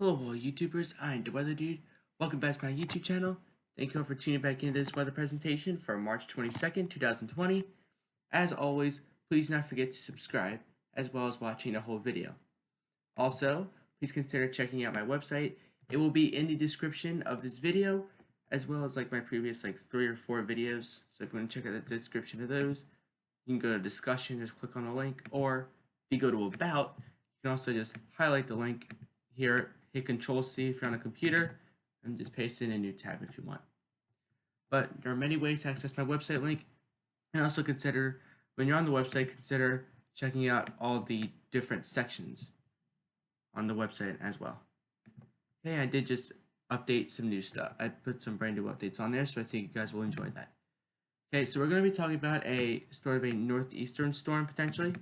Hello all YouTubers, I'm the Weather Dude. Welcome back to my YouTube channel. Thank you all for tuning back into this weather presentation for March 22nd, 2020. As always, please do not forget to subscribe, as well as watching the whole video. Also, please consider checking out my website. It will be in the description of this video, as well as my previous 3 or 4 videos. So if you want to check out the description of those, you can go to discussion, just click on the link, or if you go to about, you can also just highlight the link here, hit Control-C if you're on a computer, and just paste it in a new tab if you want. But there are many ways to access my website link, and also consider, when you're on the website, consider checking out all the different sections on the website as well. Okay, I did just update some new stuff. I put some brand new updates on there, so I think you guys will enjoy that. Okay, so we're going to be talking about a sort of a northeastern storm, potentially.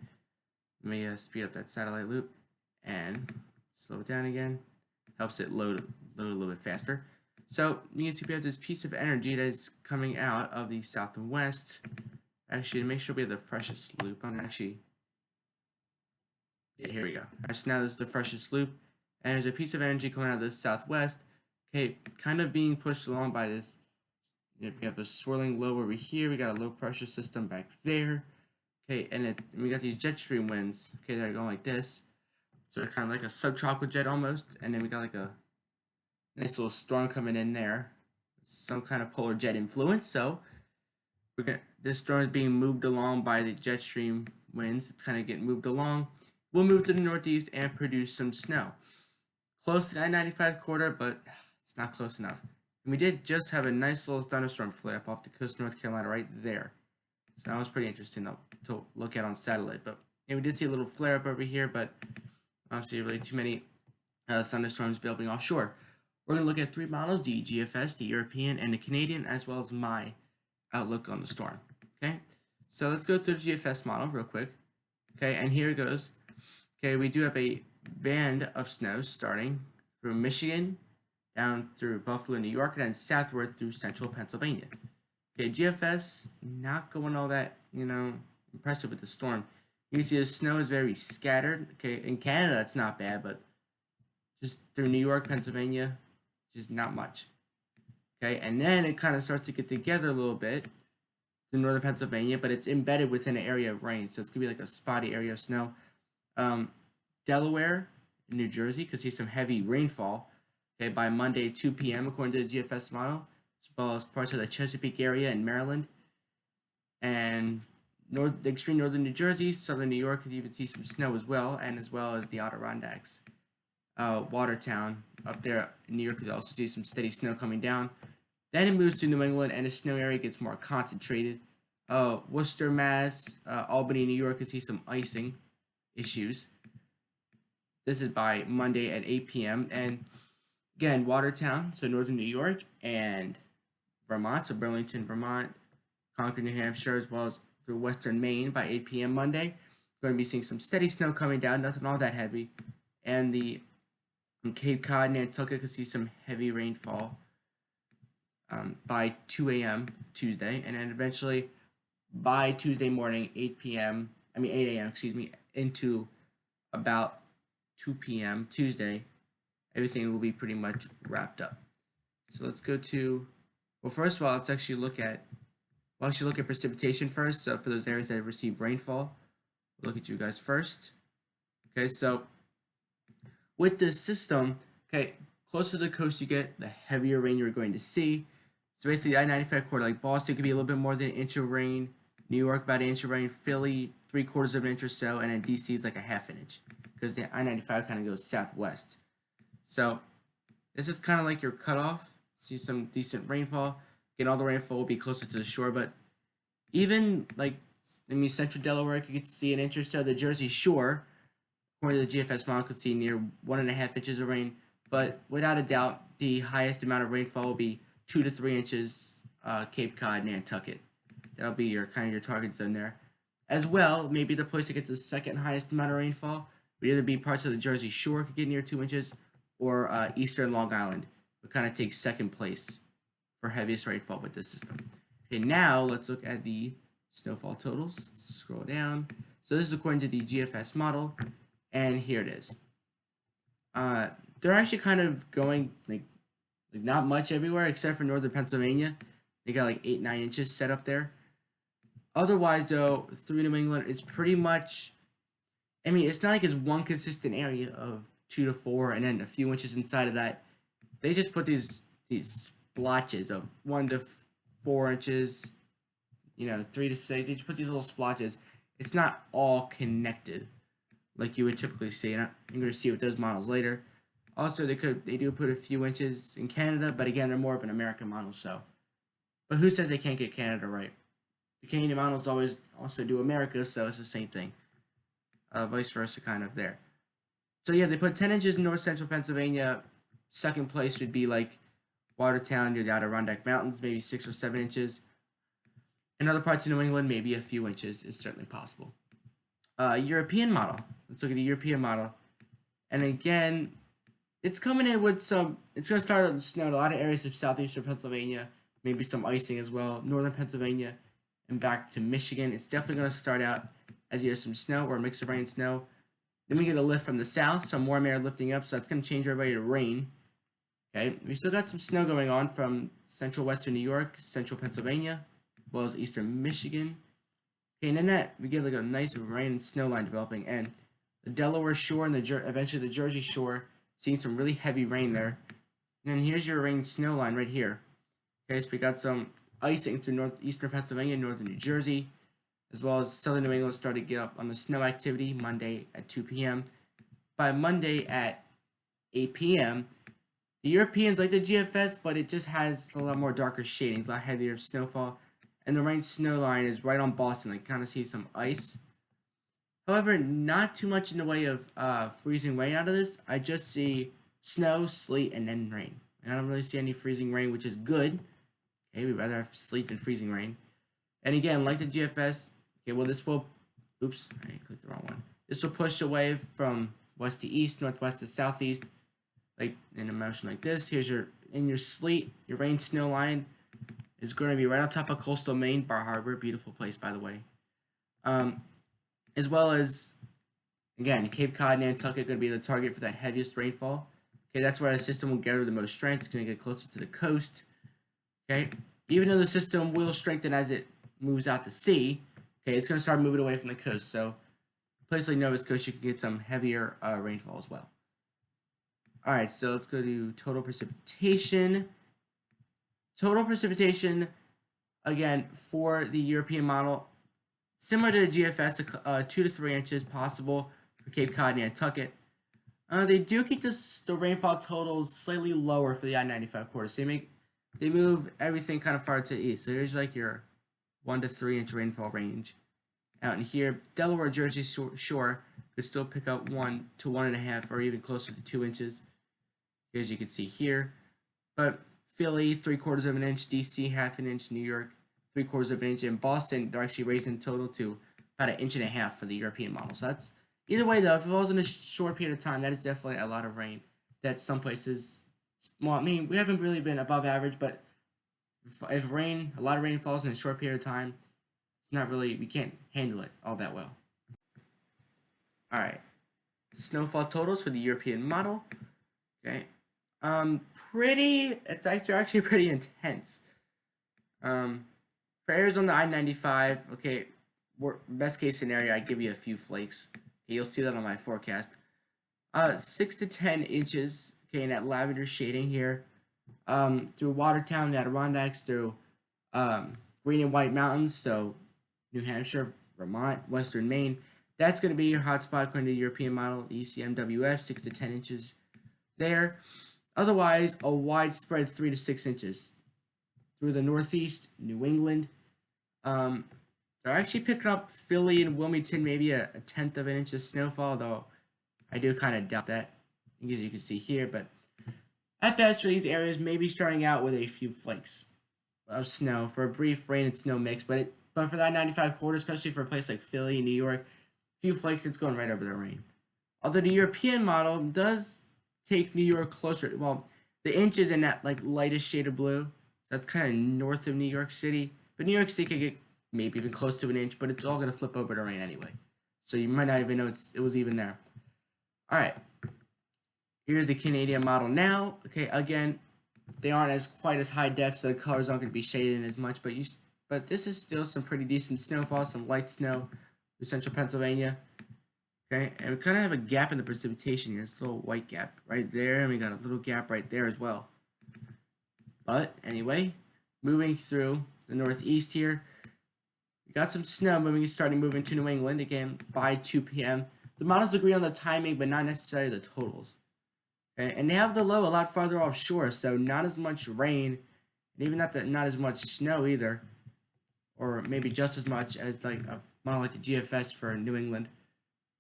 Let me speed up that satellite loop and slow it down again. Helps it load a little bit faster. So you can see we have this piece of energy that is coming out of the south and west. Actually, to make sure we have the freshest loop, I'm actually, yeah, here we go. Actually, now this is the freshest loop, and there's a piece of energy coming out of the southwest. Okay, kind of being pushed along by this. We have a swirling low over here. We got a low pressure system back there. Okay, and we got these jet stream winds. Okay, that are going like this. So they're kind of like a subtropical jet almost, and then we got like a nice little storm coming in there, some kind of polar jet influence. So this storm is being moved along by the jet stream winds. It's kind of getting moved along. We'll move to the northeast and produce some snow. Close to the I-95 corridor, but it's not close enough. And we did just have a nice little thunderstorm flare up off the coast of North Carolina right there. So that was pretty interesting to look at on satellite. But yeah, we did see a little flare up over here, but I don't see really too many thunderstorms developing offshore. We're going to look at 3 models, the GFS, the European, and the Canadian, as well as my outlook on the storm. Okay, so let's go through the GFS model real quick. Okay, and here it goes. Okay, we do have a band of snow starting from Michigan down through Buffalo, New York, and then southward through central Pennsylvania. Okay, GFS, not going all that, impressive with the storm. You can see the snow is very scattered. Okay, in Canada, it's not bad, but just through New York, Pennsylvania, just not much. Okay, and then it kind of starts to get together a little bit through northern Pennsylvania, but it's embedded within an area of rain, so it's going to be like a spotty area of snow. Delaware, New Jersey, could see some heavy rainfall, okay, by Monday, 2 p.m., according to the GFS model, as well as parts of the Chesapeake area in Maryland. And the extreme northern New Jersey, southern New York, could even see some snow as well, and as well as the Adirondacks. Watertown, up there in New York, could also see some steady snow coming down. Then it moves to New England, and the snow area gets more concentrated. Worcester, Mass, Albany, New York, could see some icing issues. This is by Monday at 8 p.m. And again, Watertown, so northern New York, and Vermont, so Burlington, Vermont, Concord, New Hampshire, as well as through western Maine by 8 p.m. Monday. We're going to be seeing some steady snow coming down, nothing all that heavy. And the Cape Cod, Nantucket could see some heavy rainfall by 2 a.m. Tuesday. And then eventually by Tuesday morning, 8 a.m., into about 2 p.m. Tuesday, everything will be pretty much wrapped up. So let's go to, well, first of all, let's actually look at precipitation first. So for those areas that have received rainfall, we'll look at you guys first. Okay, so with this system, okay, closer to the coast you get, the heavier rain you're going to see. So basically, the I-95 corridor, like Boston, could be a little bit more than an inch of rain. New York, about an inch of rain. Philly, 3/4 of an inch or so. And then DC is like a half an inch, because the I-95 kind of goes southwest. So this is kind of like your cutoff. See some decent rainfall. Again, all the rainfall will be closer to the shore, but even central Delaware, you could see an inch or so. The Jersey Shore, according to the GFS model, could see near 1.5 inches of rain. But without a doubt, the highest amount of rainfall will be 2 to 3 inches. Cape Cod, Nantucket. That'll be your target zone there. As well, maybe the place to get the second highest amount of rainfall would either be parts of the Jersey Shore could get near 2 inches, or eastern Long Island would kind of take second place for heaviest rainfall with this system. Okay, now let's look at the snowfall totals. Let's scroll down. So this is according to the GFS model, and here it is. they're actually kind of going like not much everywhere except for northern Pennsylvania. They got like 8-9 inches set up there. Otherwise, though, through New England, it's pretty much. I mean, it's not like it's one consistent area of 2 to 4, and then a few inches inside of that. They just put these splotches of 1 to 4 inches, 3 to 6. They just put these little splotches. It's not all connected like you would typically see, and I'm going to see with those models later. Also, they do put a few inches in Canada, but again, they're more of an American model. So, but who says they can't get Canada right? The Canadian models always also do America, so it's the same thing. Vice versa, kind of there. So yeah, they put 10 inches in north central Pennsylvania. Second place would be like Watertown near the Adirondack Mountains, maybe 6 or 7 inches. In other parts of New England, maybe a few inches is certainly possible. European model. Let's look at the European model. And again, it's coming in with some. It's going to start with snow in a lot of areas of southeastern Pennsylvania, maybe some icing as well. Northern Pennsylvania and back to Michigan. It's definitely going to start out as either some snow or a mix of rain and snow. Then we get a lift from the south, some warm air lifting up, so that's going to change everybody to rain. Okay, we still got some snow going on from central western New York, central Pennsylvania, as well as eastern Michigan. Okay, and then that we get like a nice rain and snow line developing, and the Delaware shore and eventually the Jersey shore, seeing some really heavy rain there. And then here's your rain and snow line right here. Okay, so we got some icing through northeastern Pennsylvania, northern New Jersey, as well as southern New England started to get up on the snow activity Monday at 2 p.m. By Monday at 8 p.m., the Europeans like the GFS, but it just has a lot more darker shadings, a lot heavier snowfall. And the rain snow line is right on Boston. Like, kind of see some ice. However, not too much in the way of freezing rain out of this. I just see snow, sleet, and then rain. And I don't really see any freezing rain, which is good. Okay, we'd rather have sleet than freezing rain. And again, like the GFS, okay, well, this will, oops, I clicked the wrong one. This will push the wave from west to east, northwest to southeast, like in a motion like this. Here's your sleet, your rain snow line is going to be right on top of coastal Maine, Bar Harbor, beautiful place, by the way. As well as, again, Cape Cod and Nantucket are going to be the target for that heaviest rainfall. Okay, that's where the system will gather the most strength. It's going to get closer to the coast. Okay, even though the system will strengthen as it moves out to sea, okay, it's going to start moving away from the coast. So, a place like Nova Scotia, you can get some heavier rainfall as well. All right, so let's go to total precipitation. Total precipitation, again, for the European model, similar to the GFS, 2 to 3 inches possible for Cape Cod and Nantucket. They do keep the rainfall totals slightly lower for the I-95 corridor. So they move everything kind of far to the east. So here's like your 1 to 3 inch rainfall range. Out in here, Delaware, Jersey shore could still pick up 1 to 1.5 or even closer to 2 inches, as you can see here. But Philly, 3/4 of an inch, DC, 1/2 inch, New York, 3/4 of an inch, and Boston, they're actually raising the total to about 1.5 inches for the European model. So that's, either way though, if it falls in a short period of time, that is definitely a lot of rain. That some places, well, I mean, we haven't really been above average, but if a lot of rain falls in a short period of time, it's not really, we can't handle it all that well. All right, snowfall totals for the European model. Okay, it's actually pretty intense. For areas on the I-95, okay, best case scenario, I give you a few flakes. Okay, you'll see that on my forecast. 6 to 10 inches, okay, in that lavender shading here, through Watertown, the Adirondacks, through Green and White Mountains, so New Hampshire, Vermont, Western Maine. That's going to be your hotspot according to the European model, ECMWF, 6 to 10 inches there. Otherwise, a widespread 3 to 6 inches through the Northeast, New England. They're actually picking up Philly and Wilmington, maybe a 1/10 of an inch of snowfall, though I do kind of doubt that, as you can see here. But at best, for these areas, maybe starting out with a few flakes of snow for a brief rain and snow mix. But for that 95 quarter, especially for a place like Philly, New York, a few flakes, it's going right over the rain. Although the European model does take New York closer. Well, the inch is in that like lightest shade of blue. So that's kind of north of New York City. But New York City could get maybe even close to an inch, but it's all going to flip over to rain anyway. So you might not even know it was even there. All right. Here's the Canadian model now. Okay, again, they aren't as quite as high def, so the colors aren't going to be shaded in as much. But this is still some pretty decent snowfall, some light snow through central Pennsylvania. Okay, and we kind of have a gap in the precipitation here. This little white gap right there, and we got a little gap right there as well. But anyway, moving through the northeast here, we got some snow, but we're starting moving to New England again by 2 p.m. The models agree on the timing, but not necessarily the totals. Okay? And they have the low a lot farther offshore, so not as much rain, and even not as much snow either, or maybe just as much as like a model like the GFS for New England,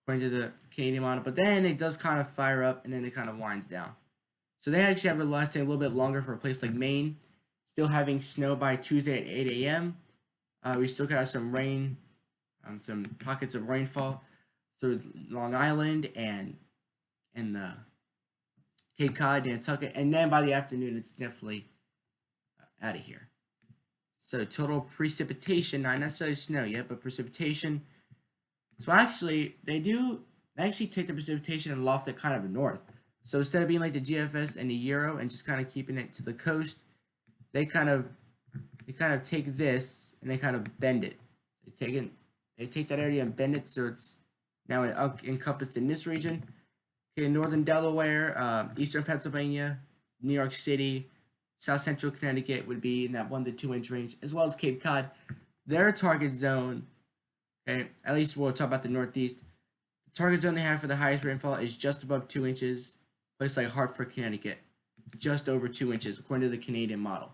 according to the Canadian model. But then it does kind of fire up, and then it kind of winds down. So they actually have it lasting a little bit longer for a place like Maine, still having snow by Tuesday at 8 a.m. We still got some rain, some pockets of rainfall through Long Island and Cape Cod, Nantucket, and then by the afternoon it's definitely out of here. So total precipitation, not necessarily snow yet, but precipitation. So actually, they take the precipitation and loft it kind of north. So instead of being like the GFS and the Euro and just kind of keeping it to the coast, they kind of take this and they kind of bend it. They take that area and bend it so it's now encompassed in this region. Okay, northern Delaware, eastern Pennsylvania, New York City, south central Connecticut would be in that 1 to 2 inch range, as well as Cape Cod. Their target zone, okay, at least we'll talk about the northeast. The target zone they have for the highest rainfall is just above 2 inches. Place like Hartford, Connecticut, just over 2 inches, according to the Canadian model.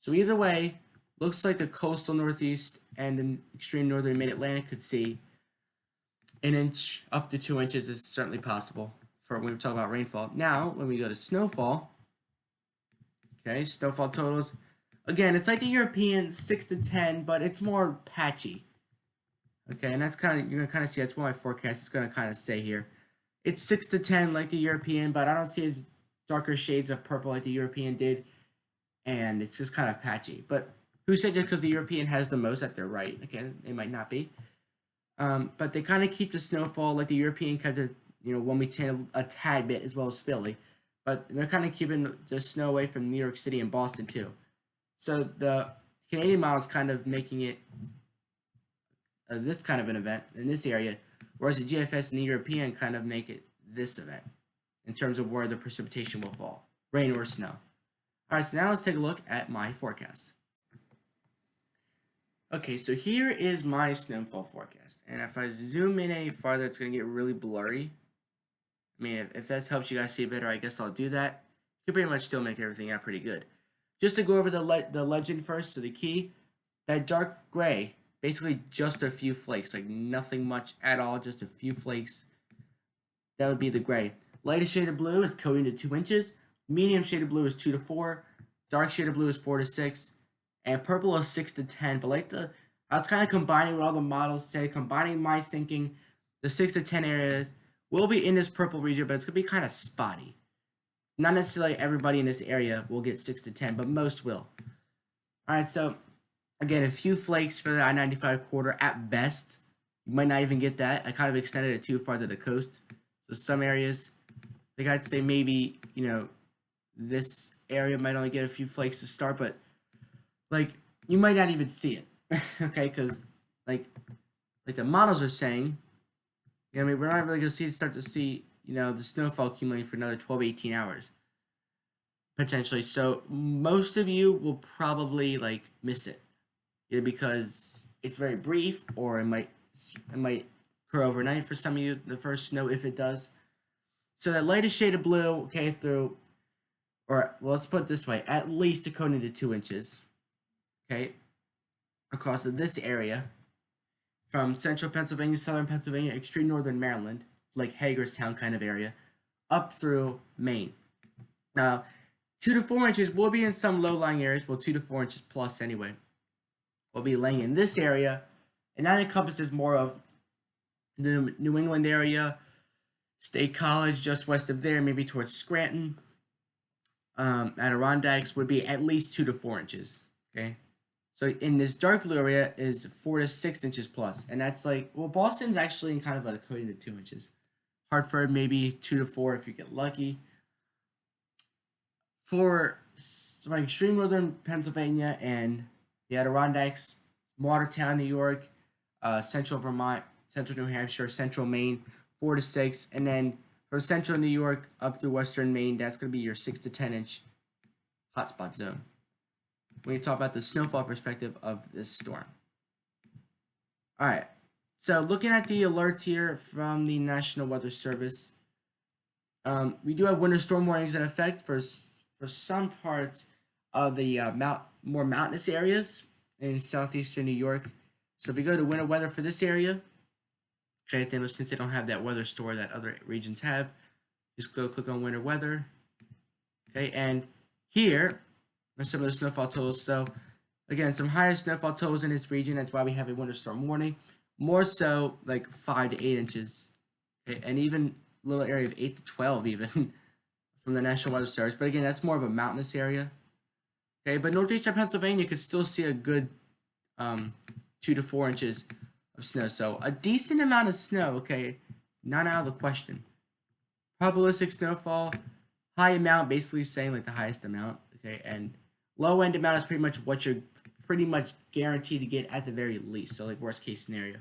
So either way, looks like the coastal northeast and the extreme northern mid-Atlantic could see an inch up to 2 inches is certainly possible for when we talk about rainfall. Now, when we go to snowfall, okay, snowfall totals. Again, it's like the European 6 to 10, but it's more patchy. Okay, and that's kind of, you're gonna kind of see, that's what my forecast is gonna kind of say here. It's 6 to 10 like the European, but I don't see as darker shades of purple like the European did, and it's just kind of patchy. But who said just because the European has the most that they're right? Okay, it might not be. But they kind of keep the snowfall like the European kept it, 1 a tad bit, as well as Philly. But they're kind of keeping the snow away from New York City and Boston too. So the Canadian model is kind of making it this kind of an event in this area, whereas the GFS and the European kind of make it this event in terms of where the precipitation will fall, rain or snow. All right, so now let's take a look at my forecast. Okay, so here is my snowfall forecast, and if I zoom in any farther, it's going to get really blurry. I mean, if that helps you guys see better, I guess I'll do that. You can pretty much still make everything out pretty good. Just to go over the legend first, so the key, that dark gray, basically just a few flakes, like nothing much at all, just a few flakes. That would be the gray. Lightest shade of blue is coating to 2 inches. Medium shade of blue is 2 to 4. Dark shade of blue is 4 to 6. And purple is 6 to 10. But I was kind of combining what all the models say, combining my thinking. The 6 to 10 areas will be in this purple region, but it's going to be kind of spotty. Not necessarily everybody in this area will get 6 to 10, but most will. Alright, so again, a few flakes for the I-95 corridor at best. You might not even get that. I kind of extended it too far to the coast. So some areas, like I'd say maybe, this area might only get a few flakes to start, but like you might not even see it. Okay, because like the models are saying, we're not really gonna start to see, the snowfall accumulating for another 12, 18 hours. Potentially. So most of you will probably miss it. Either because it's very brief, or it might occur overnight for some of you, the first snow, if it does. So that lightest shade of blue, okay, let's put it this way, at least according to 2 inches, okay, across this area, from central Pennsylvania, southern Pennsylvania, extreme northern Maryland, like Hagerstown kind of area, up through Maine. Now, 2 to 4 inches will be in some low-lying areas, 2 to 4 inches plus anyway, will be laying in this area, and that encompasses more of the New England area, State College just west of there, maybe towards Scranton. Adirondacks would be at least 2 to 4 inches, okay? So in this dark blue area is 4 to 6 inches plus, and that's Boston's actually in kind of a coating to 2 inches. Hartford maybe 2 to 4 if you get lucky. For like extreme northern Pennsylvania and the Adirondacks, Watertown, New York, central Vermont, central New Hampshire, central Maine, 4 to 6, and then from central New York up through western Maine, that's going to be your 6 to 10 inch hotspot zone. When you talk about the snowfall perspective of this storm. All right, so looking at the alerts here from the National Weather Service, we do have winter storm warnings in effect for some parts of the more mountainous areas in southeastern New York. So if we go to winter weather for this area, okay, since they don't have that weather store that other regions have, just go click on winter weather. Okay, and here are some of the snowfall totals. So again, some higher snowfall totals in this region. That's why we have a winter storm warning. More so like 5 to 8 inches. Okay, and even a little area of 8 to 12 even from the National Weather Service. But again, that's more of a mountainous area. Okay, but northeastern Pennsylvania could still see a good 2 to 4 inches of snow. So a decent amount of snow, okay, not out of the question. Probabilistic snowfall, high amount, basically saying like the highest amount, okay, and low end amount is pretty much what you're pretty much guaranteed to get at the very least. So like worst case scenario.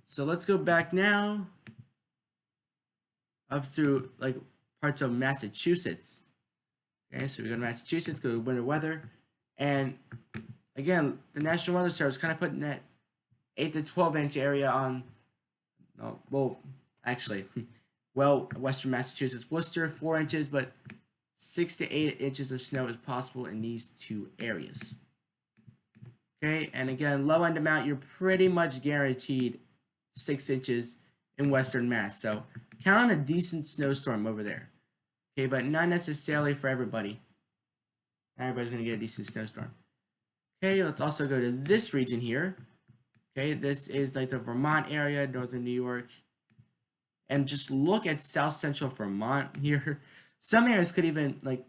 So let's go back now up through like parts of Massachusetts. Okay, so we go to Massachusetts, go to winter weather, and again, the National Weather Service kind of putting that 8 to 12 inch area on. Western Massachusetts, Worcester 4 inches, but 6 to 8 inches of snow is possible in these two areas. Okay, and again, low end amount, you're pretty much guaranteed 6 inches in Western Mass. So count on a decent snowstorm over there. Okay, but not necessarily for everybody. Not everybody's going to get a decent snowstorm. Okay, let's also go to this region here. Okay, this is like the Vermont area, northern New York. And just look at south central Vermont here. Some areas could even like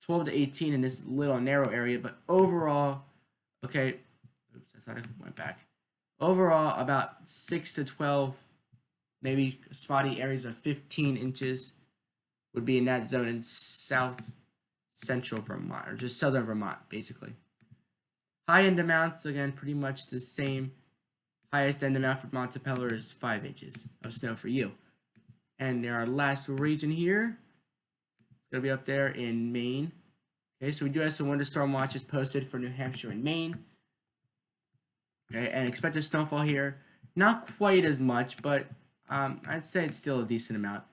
12 to 18 in this little narrow area, but overall, okay, oops, I thought I went back. Overall, about 6 to 12, maybe spotty areas of 15 inches would be in that zone in south central Vermont, or just southern Vermont, basically. High end amounts, again, pretty much the same. Highest end amount for Montpelier is 5 inches of snow for you. And our last region here, it's going to be up there in Maine. Okay, so we do have some winter storm watches posted for New Hampshire and Maine. Okay, and expected snowfall here, not quite as much, but I'd say it's still a decent amount.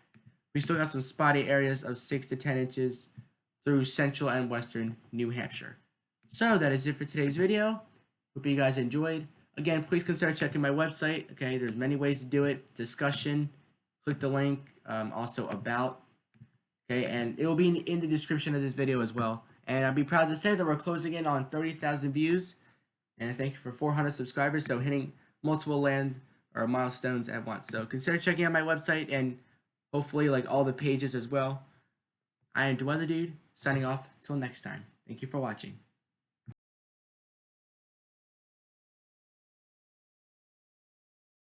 We still got some spotty areas of 6 to 10 inches through central and western New Hampshire. So that is it for today's video. Hope you guys enjoyed. Again, please consider checking my website. Okay, there's many ways to do it. Discussion, click the link, also about. Okay, and it will be in the description of this video as well. And I'll be proud to say that we're closing in on 30,000 views. And thank you for 400 subscribers. So hitting multiple milestones at once. So consider checking out my website and hopefully like all the pages as well. I am the Weather Dude, signing off. Till next time. Thank you for watching.